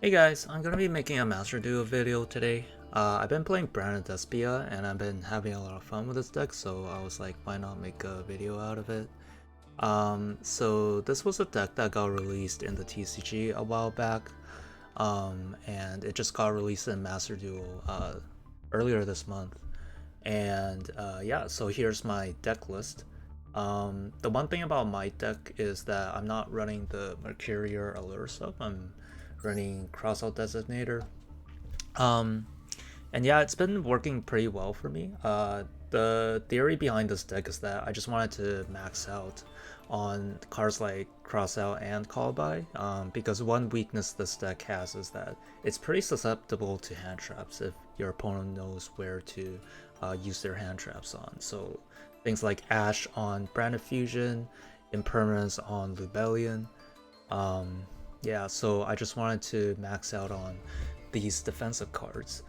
Hey guys, I'm gonna be making a Master Duel video today. I've been playing Branded Despia and I've been having a lot of fun with this deck, so I was like, why not make a video out of it? So this was a deck that got released in the TCG a while back, and it just got released in Master Duel earlier this month. And yeah, so here's my deck list. The one thing about my deck is that I'm not running the Mercurial Allure stuff. I'm running Crossout Designator. Um, and yeah, it's been working pretty well for me. The theory behind this deck is that I just wanted to max out on cards like Crossout and Call By, because one weakness this deck has is that it's pretty susceptible to hand traps if your opponent knows where to use their hand traps on. So things like Ash on Branded Fusion, Impermanence on Lubellion. Yeah, so I just wanted to max out on these defensive cards.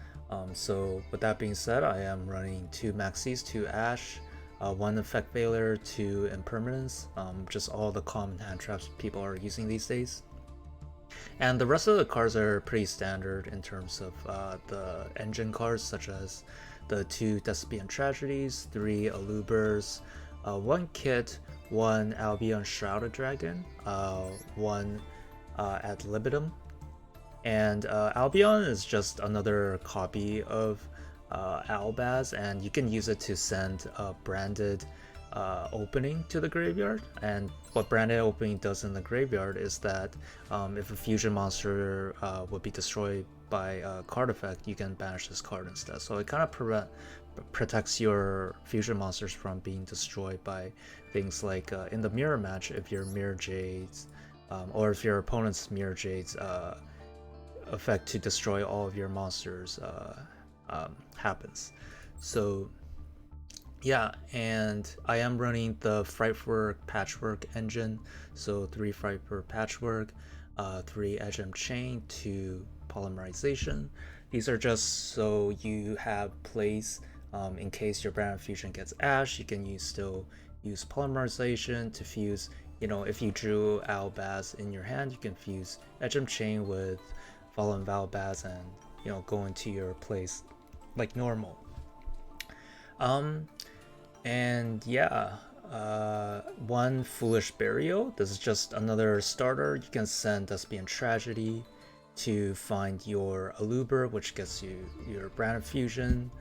So with that being said, I am running 2 Maxis, 2 Ash, 1 Effect Failure, 2 Impermanence, just all the common hand traps people are using these days. And the rest of the cards are pretty standard in terms of the engine cards, such as the 2 Despian Tragedies, 3 Alubers, 1 Kit, 1 Albion Shrouded Dragon, 1 ad libitum. And Albion is just another copy of Albaz, and you can use it to send a branded opening to the graveyard. And what branded opening does in the graveyard is that if a fusion monster would be destroyed by a card effect, you can banish this card instead. So it kind of protects your fusion monsters from being destroyed by things like in the mirror match, if your Mirror Jades or if your opponent's Mirror Jades effect to destroy all of your monsters happens. So yeah, and I am running the Frightwork Patchwork engine, so 3 Frightwork Patchwork, 3 Edgem Chain, 2 Polymerization. These are just so you have plays in case your Brand Fusion gets Ash, you can still use Polymerization to fuse. You know, if you drew Albaz in your hand, you can fuse Edgem Chain with Fallen Valbaz and, you know, go into your place like normal. And yeah, 1 Foolish Burial. This is just another starter. You can send Despian Tragedy to find your Aluber, which gets you your Brand Fusion.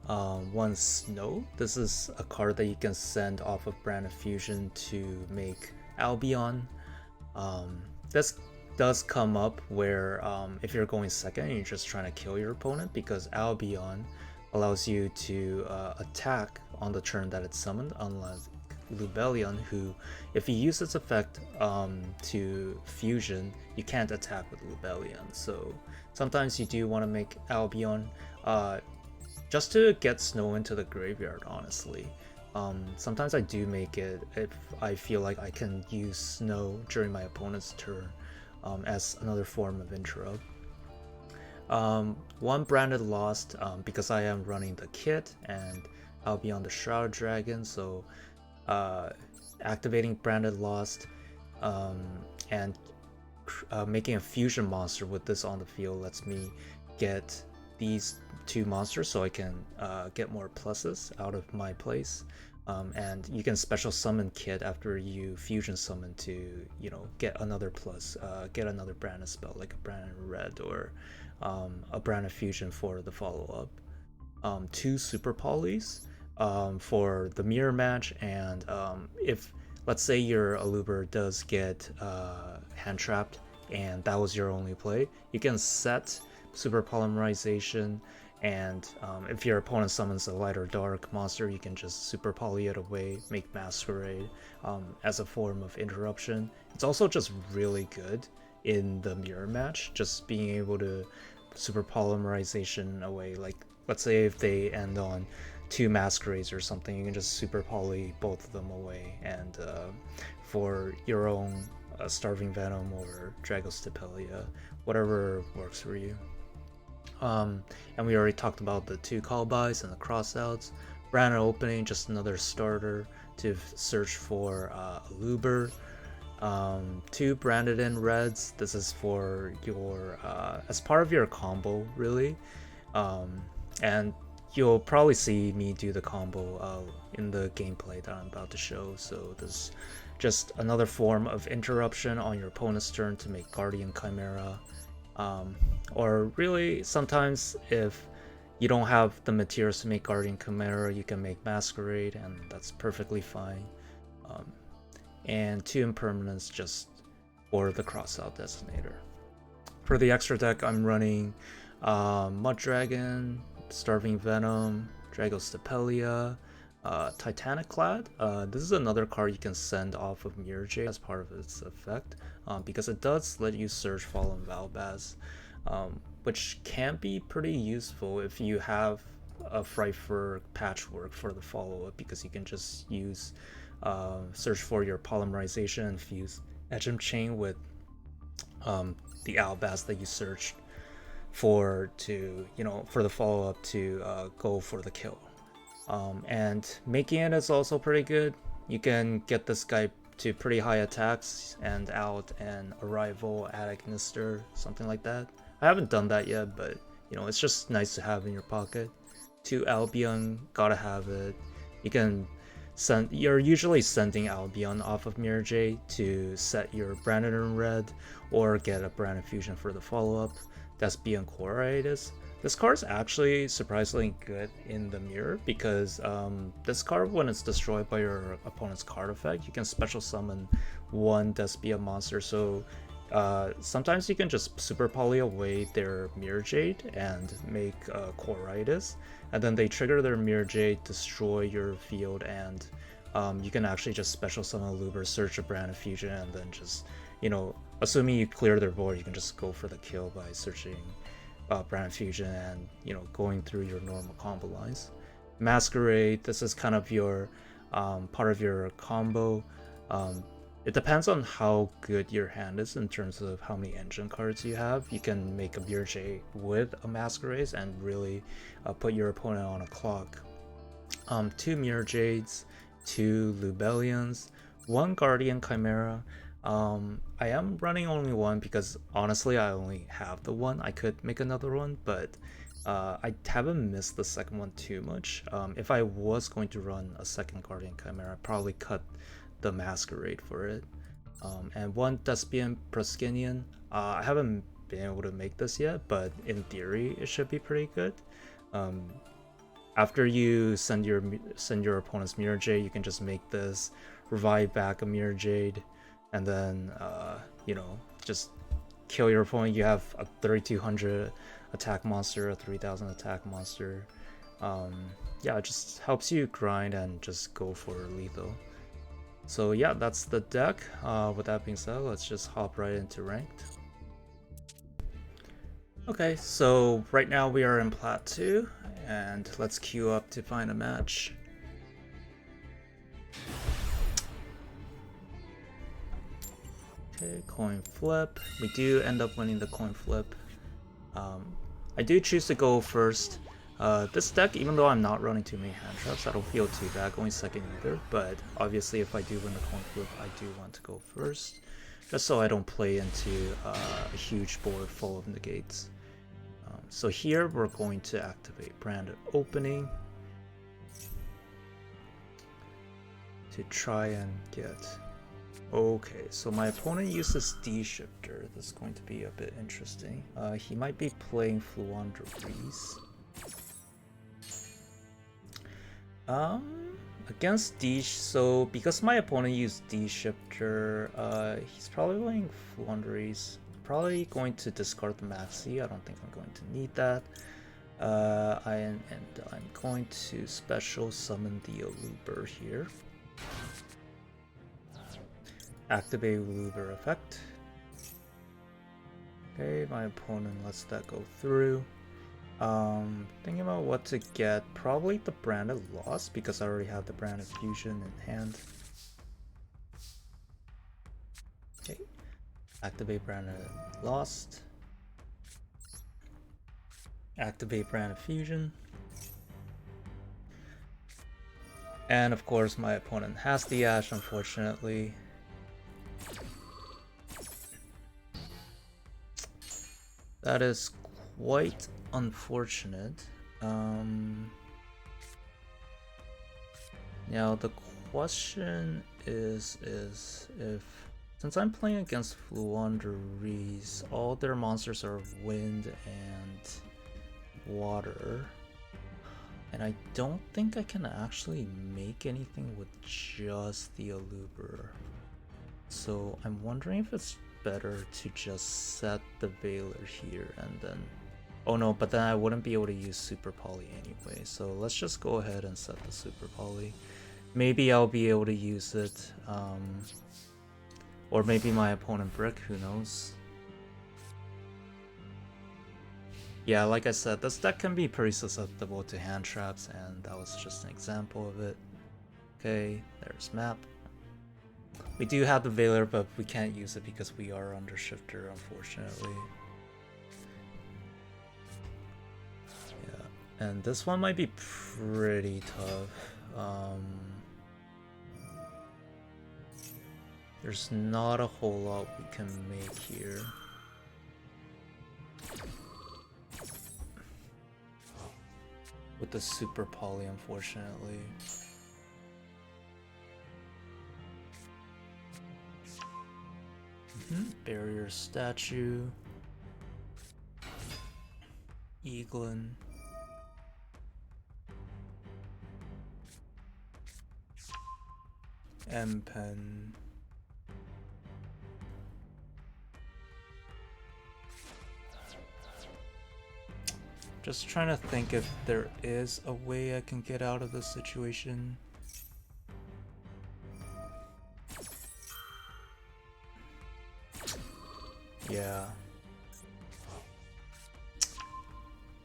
1 Snow. This is a card that you can send off of Brand Fusion to make Albion. This does come up where if you're going second and you're just trying to kill your opponent, because Albion allows you to attack on the turn that it's summoned, unlike Lubellion, who, if you use its effect to fusion, you can't attack with Lubellion. So sometimes you do want to make Albion just to get Snow into the graveyard, honestly. Sometimes I do make it if I feel like I can use Snow during my opponent's turn as another form of interrupt. 1 Branded Lost, because I am running the kit and I'll be on the Shroud Dragon, so activating Branded Lost and making a fusion monster with this on the field lets me get these 2 monsters so I can get more pluses out of my place. And you can special summon Kit after you fusion summon to, you know, get another plus, get another branded spell like a branded red or a branded fusion for the follow up. 2 super polys for the mirror match, and if let's say your Aluber does get hand trapped and that was your only play, you can set super polymerization. And if your opponent summons a light or dark monster, you can just super poly it away, make Masquerade as a form of interruption. It's also just really good in the mirror match, just being able to super polymerization away. Like, let's say if they end on 2 Masquerades or something, you can just super poly both of them away, and for your own Starving Venom or Dragostipelia, whatever works for you. And we already talked about the 2 call-bys and the crossouts. Branded opening, just another starter to search for Aluber. 2 branded in reds. This is for your as part of your combo, really. And you'll probably see me do the combo in the gameplay that I'm about to show. So this is just another form of interruption on your opponent's turn to make Guardian Chimera. Or really, sometimes if you don't have the materials to make Guardian Chimera, you can make Masquerade, and that's perfectly fine. And 2 impermanents just for the crossout designator. For the extra deck, I'm running Mud Dragon, Starving Venom, Dragostapelia, Titanic Clad. This is another card you can send off of Mirrorjade as part of its effect, because it does let you search Fallen Valbaz, which can be pretty useful if you have a Fright for Patchwork for the follow-up, because you can just use search for your Polymerization and fuse Edgem Chain with the Albaz that you searched for to, for the follow-up to go for the kill. And making it is also pretty good. You can get this guy to pretty high attacks and out an Arrival, Attic Nister, something like that. I haven't done that yet, but it's just nice to have in your pocket. 2 Albion, gotta have it. You can you're usually sending Albion off of Mirrorjade to set your Branded in red or get a Branded Fusion for the follow-up. Despia and Chloritis. This card is actually surprisingly good in the mirror because this card, when it's destroyed by your opponent's card effect, you can special summon 1 Despia monster. So sometimes you can just super poly away their Mirrorjade and make Chloritis, and then they trigger their Mirrorjade, destroy your field, and you can actually just special summon Luber, search a Branded Fusion, and then just, assuming you clear their board, you can just go for the kill by searching Branded Fusion and going through your normal combo lines. Masquerade, this is kind of your part of your combo. It depends on how good your hand is in terms of how many engine cards you have. You can make a Mirrorjade with a Masquerade and really put your opponent on a clock. 2 Mirrorjades, 2 Lubellions, 1 Guardian Chimera. I am running only 1 because honestly I only have the 1. I could make another one, but I haven't missed the second one too much. If I was going to run a second Guardian Chimera, I'd probably cut the Masquerade for it. And 1 Despian Proskinian. I haven't been able to make this yet, but in theory it should be pretty good. After you send your opponent's Mirrorjade, you can just make this, revive back a Mirrorjade, and then just kill your opponent. You have a 3200 attack monster, a 3000 attack monster. Yeah, it just helps you grind and just go for lethal. So yeah, that's the deck. With that being said, let's just hop right into ranked. Okay, so right now we are in Plat 2, and let's queue up to find a match. Okay, coin flip. We do end up winning the coin flip. I do choose to go first. This deck, even though I'm not running too many hand traps, I don't feel too bad going second either, but obviously if I do win the coin flip, I do want to go first, just so I don't play into a huge board full of negates. So here we're going to activate Branded Opening to try and get... Okay, so my opponent uses D-Shifter. This is going to be a bit interesting. He might be playing Fluandra Breeze. Against so because my opponent used D-Shifter, he's probably playing Fluandries. Probably going to discard the Maxi. I don't think I'm going to need that. I'm going to special summon the Aluber here. Activate Aluber effect. Okay, my opponent lets that go through. Thinking about what to get. Probably the Branded Lost because I already have the Branded Fusion in hand. Okay. Activate Branded Lost. Activate Branded Fusion. And of course my opponent has the Ash, unfortunately. That is quite unfortunate. Now the question is if, since I'm playing against Fluanderees, all their monsters are wind and water, and I don't think I can actually make anything with just the Aluber. So I'm wondering if it's better to just set the Veiler here and then... Oh no, but then I wouldn't be able to use Super Poly anyway, so let's just go ahead and set the Super Poly. Maybe I'll be able to use it, or maybe my opponent Brick, who knows. Yeah, like I said, this deck can be pretty susceptible to hand traps, and that was just an example of it. Okay, there's map. We do have the Veiler, but we can't use it because we are under Shifter, unfortunately. Yeah, and this one might be pretty tough. There's not a whole lot we can make here. With the Super Poly, unfortunately. Barrier Statue. Eaglin. M-Pen. Just trying to think if there is a way I can get out of this situation. Yeah.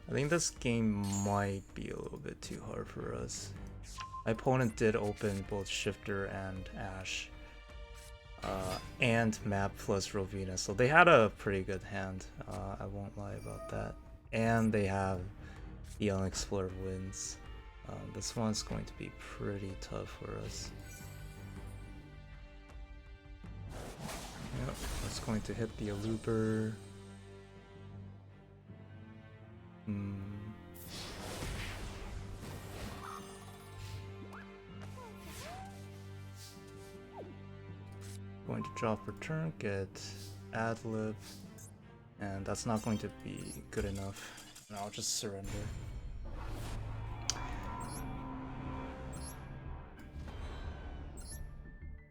I think this game might be a little bit too hard for us. My opponent did open both Shifter and Ash. And Map plus Rovina, so they had a pretty good hand. I won't lie about that. And they have the Unexplored Winds. This one's going to be pretty tough for us. Yep, that's going to hit the Aluber. Going to drop return, get Adlib, and that's not going to be good enough. And I'll just surrender.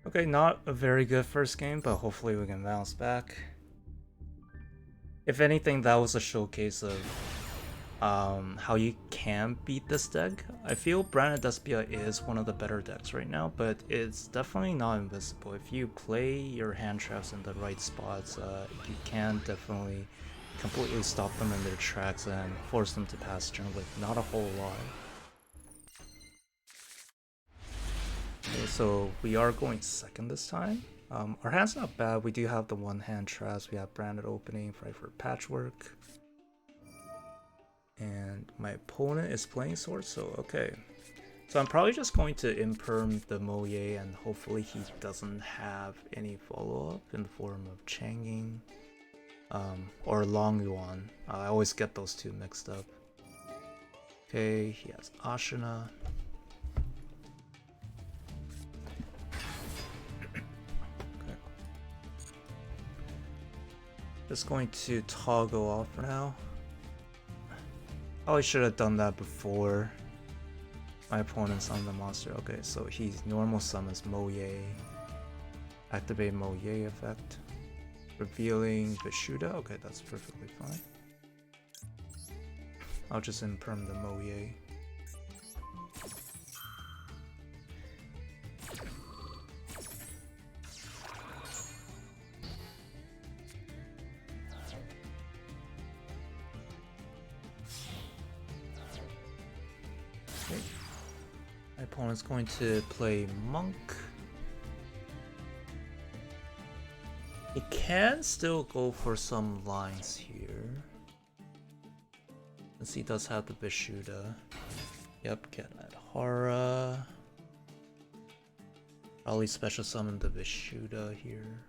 Okay, not a very good first game, but hopefully we can bounce back. If anything, that was a showcase of how you can beat this deck. I feel Branded Despia is one of the better decks right now, but it's definitely not invincible. If you play your hand traps in the right spots, you can definitely completely stop them in their tracks and force them to pass turn with not a whole lot. Okay, so we are going second this time. Our hand's not bad. We do have the one hand traps. We have Branded Opening, Fight for Patchwork. And my opponent is playing Sword, so okay. So I'm probably just going to imperm the Moye, and hopefully he doesn't have any follow-up in the form of Changing or Long Yuan. I always get those two mixed up. Okay, he has Ashina. Okay. Just going to toggle off for now. Oh, I should have done that before my opponent's on the monster. Okay, so he's normal summons Moye. Activate Moye effect. Revealing Vishuda. Okay, that's perfectly fine. I'll just imperm the Moye. Okay. My opponent's going to play Monk. He can still go for some lines here. Since he does have the Vishuda. Yep, get Adhara. Probably special summon the Vishuda here.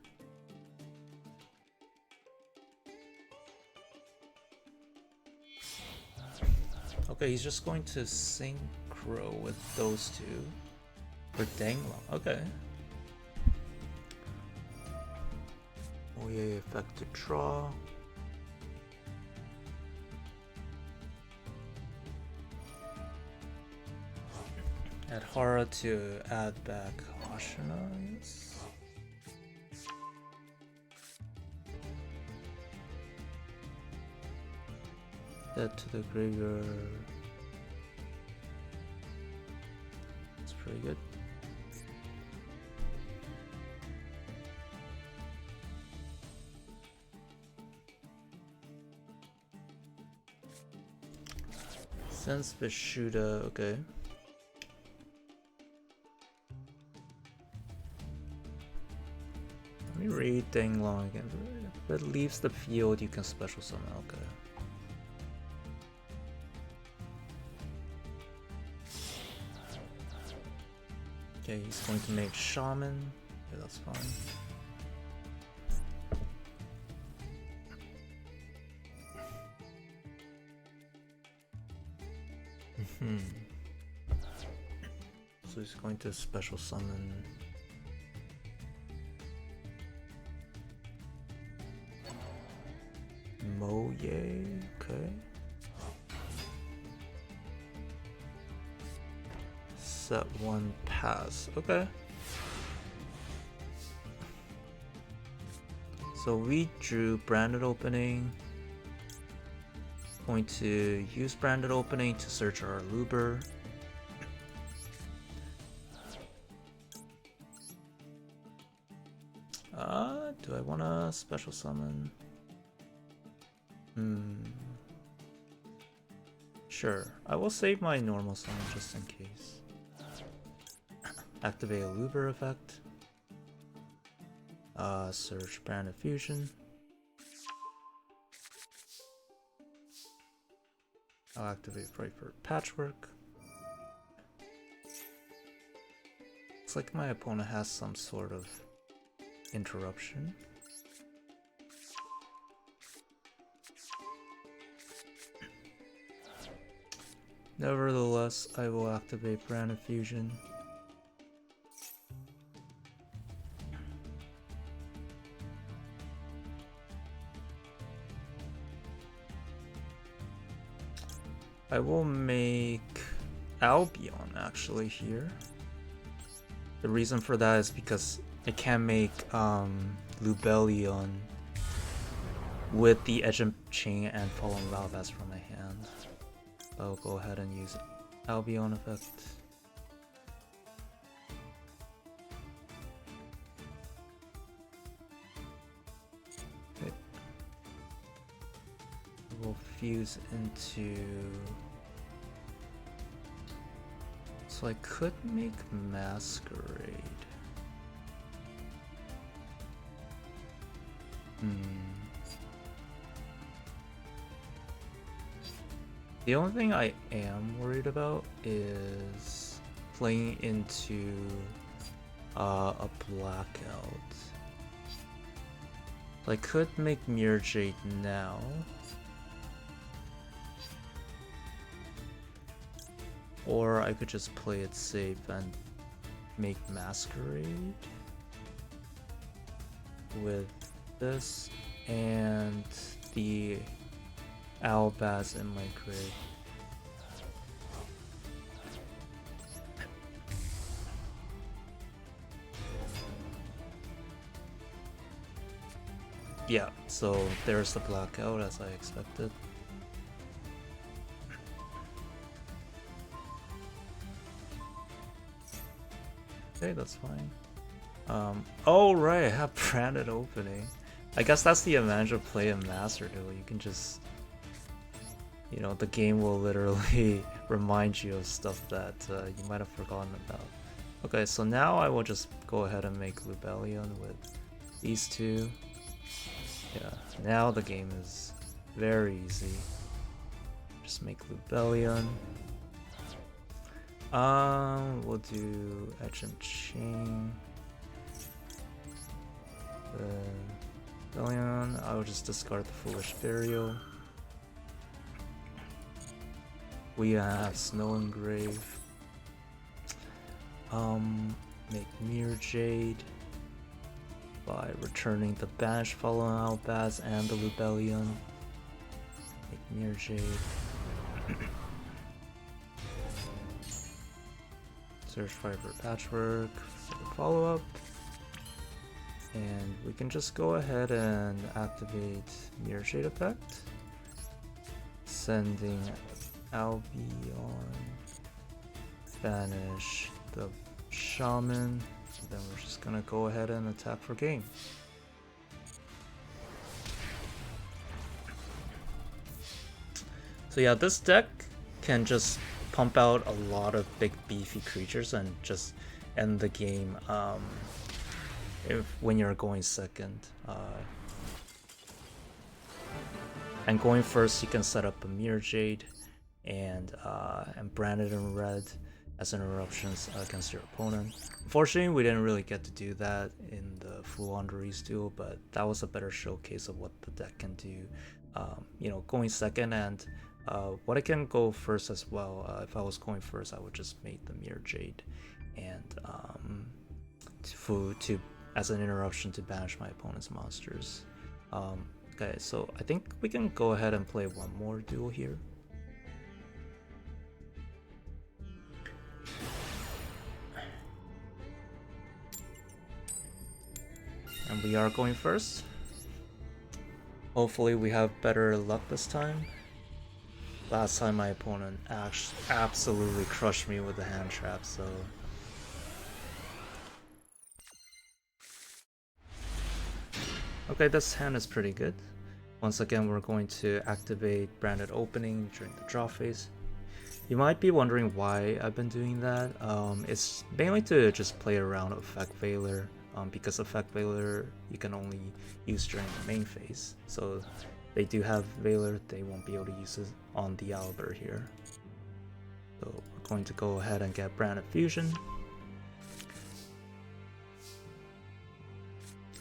Okay, he's just going to synchro with those two. For Danglong, okay. Oh yeah, effect to draw. Add Hara to add back Ashina, yes. That to the graveyard. That's pretty good. Sense Vishuddha, okay. Let me read Danglong again. If it leaves the field, you can special summon, okay. Okay, he's going to make Shaman. Okay, that's fine. So he's going to special summon Moye, okay. Set one pass, okay. So we drew branded opening. Going to use branded opening to search our Luber. Do I want to special summon? Sure, I will save my normal summon just in case. Activate a Luber effect. Search branded fusion. I'll activate Frightfur Patchwork. Looks like my opponent has some sort of interruption. Nevertheless, I will activate Branded Fusion. I will make Albion actually here. The reason for that is because I can make Lubellion with the Edge of Chain and Fallen Valvas from my hand. I'll go ahead and use Albion effect. Okay. We'll fuse into... So I could make Masquerade. The only thing I am worried about is playing into a blackout. I could make Mirror Jade now. Or I could just play it safe and make Masquerade with this and the Albaz in my grid. Yeah, so there's the blackout as I expected. Okay, that's fine. Oh right, I have branded opening. I guess that's the advantage of playing a Master Duel. You can just, you know, the game will literally remind you of stuff that you might have forgotten about. Okay, so now I will just go ahead and make Lubellion with these two. Yeah, now the game is very easy. Just make Lubellion. We'll do Edge and Chain. Lubellion. I will just discard the Foolish Burial. We have Snow Engrave. Make Mirror Jade by returning the Banished Fallen Albaz and the Lubellion. Make Mirror Jade. Search Fiber Patchwork for follow-up. And we can just go ahead and activate Mirror Jade effect. Sending Albion. Banish the Shaman. Then we're just gonna go ahead and attack for game. So yeah, this deck can just pump out a lot of big beefy creatures and just end the game when you're going second. And going first, you can set up a Mirror Jade and brand it in red as interruptions against your opponent. Unfortunately, we didn't really get to do that in the Fluanderese duel, but that was a better showcase of what the deck can do. You know, going second and what I can go first as well. If I was going first, I would just make the Mirror Jade and as an interruption to banish my opponent's monsters. Okay, so I think we can go ahead and play one more duel here. And we are going first. Hopefully we have better luck this time. Last time my opponent absolutely crushed me with the hand trap, so... Okay, this hand is pretty good. Once again, we're going to activate Branded Opening during the draw phase. You might be wondering why I've been doing that. It's mainly to just play around Effect Veiler. Because Effect Veiler you can only use during the main phase. So they do have Veiler, they won't be able to use it on the Albert here. So we're going to go ahead and get Branded Fusion.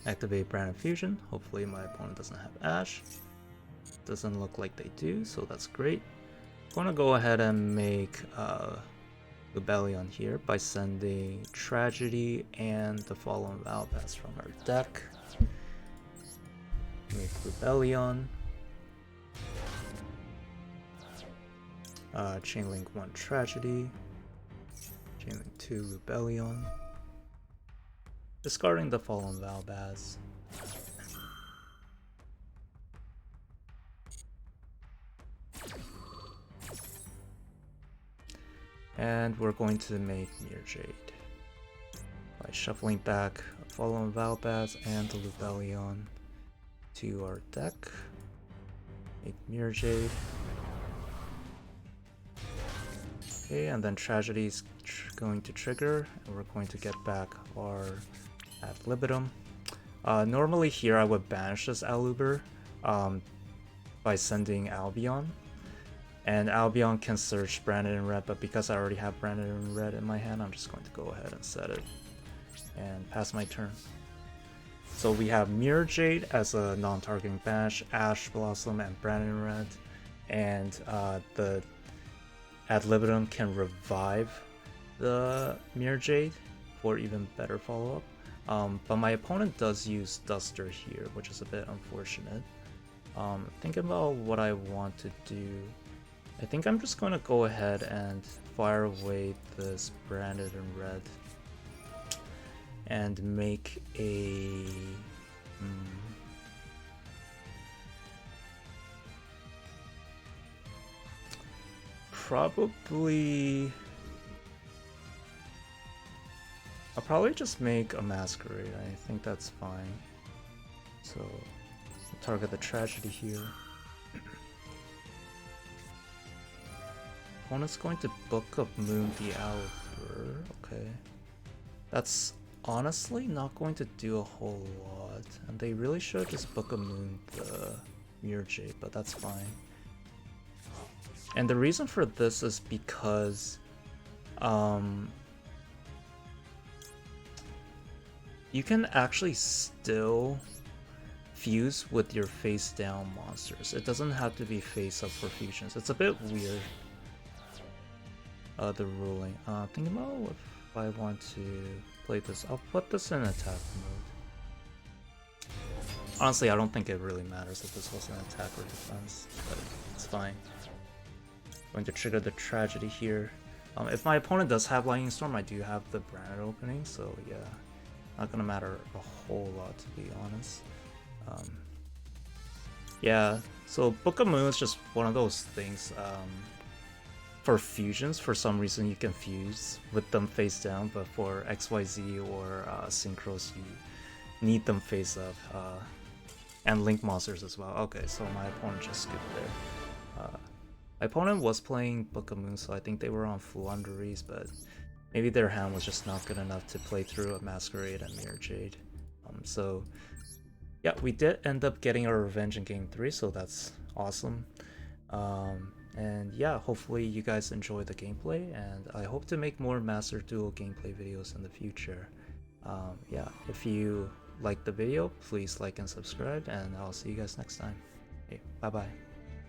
Activate Branded Fusion. Hopefully my opponent doesn't have Ash. Doesn't look like they do, so that's great. I'm gonna go ahead and make Lubellion here by sending Tragedy and the Fallen Albaz from our deck. Make Lubellion. Chainlink 1 Tragedy. Chainlink 2 Lubellion. Discarding the Fallen Albaz. And we're going to make Mirror Jade by shuffling back a Fallen Albaz and the Lubellion to our deck. Make Mirror Jade. Okay, and then Tragedy is going to trigger, and we're going to get back our Ad Libitum. Normally here I would banish this Aluber by sending Albion. And Albion can search Branded in red, but because I already have Branded in red in my hand, I'm just going to go ahead and set it and pass my turn. So we have Mirror Jade as a non-targeting banish, Ash Blossom, and Branded in red. And the Ad Libitum can revive the Mirror Jade for even better follow-up. But my opponent does use Duster here, which is a bit unfortunate. Thinking about what I want to do. I think I'm just going to go ahead and fire away this Branded in red and make a I'll probably just make a Masquerade. I think that's fine. So target the Tragedy here. Opponent's going to Book of Moon the Albert. Okay. That's honestly not going to do a whole lot. And they really should just Book of Moon the Mirror Jade, but that's fine. And the reason for this is because you can actually still fuse with your face down monsters. It doesn't have to be face up for fusions. It's a bit weird. the ruling. Thinking about if I want to play this. I'll put this in attack mode. Honestly, I don't think it really matters if this was an attack or defense, but it's fine. Going to trigger the tragedy here. If my opponent does have Lightning Storm, I do have the Branded opening, so yeah, not gonna matter a whole lot to be honest. Yeah, so Book of Moon is just one of those things. For fusions, for some reason you can fuse with them face down, but for XYZ or Synchros, you need them face up. And Link monsters as well. Okay, so my opponent just skipped there. My opponent was playing Book of Moon, so I think they were on Flunderies, but maybe their hand was just not good enough to play through a Masquerade and Mirror Jade. So yeah, we did end up getting our revenge in Game 3, so that's awesome. And yeah, hopefully you guys enjoy the gameplay, and I hope to make more Master Duel gameplay videos in the future. Yeah, if you liked the video, please like and subscribe, and I'll see you guys next time. Okay, bye bye.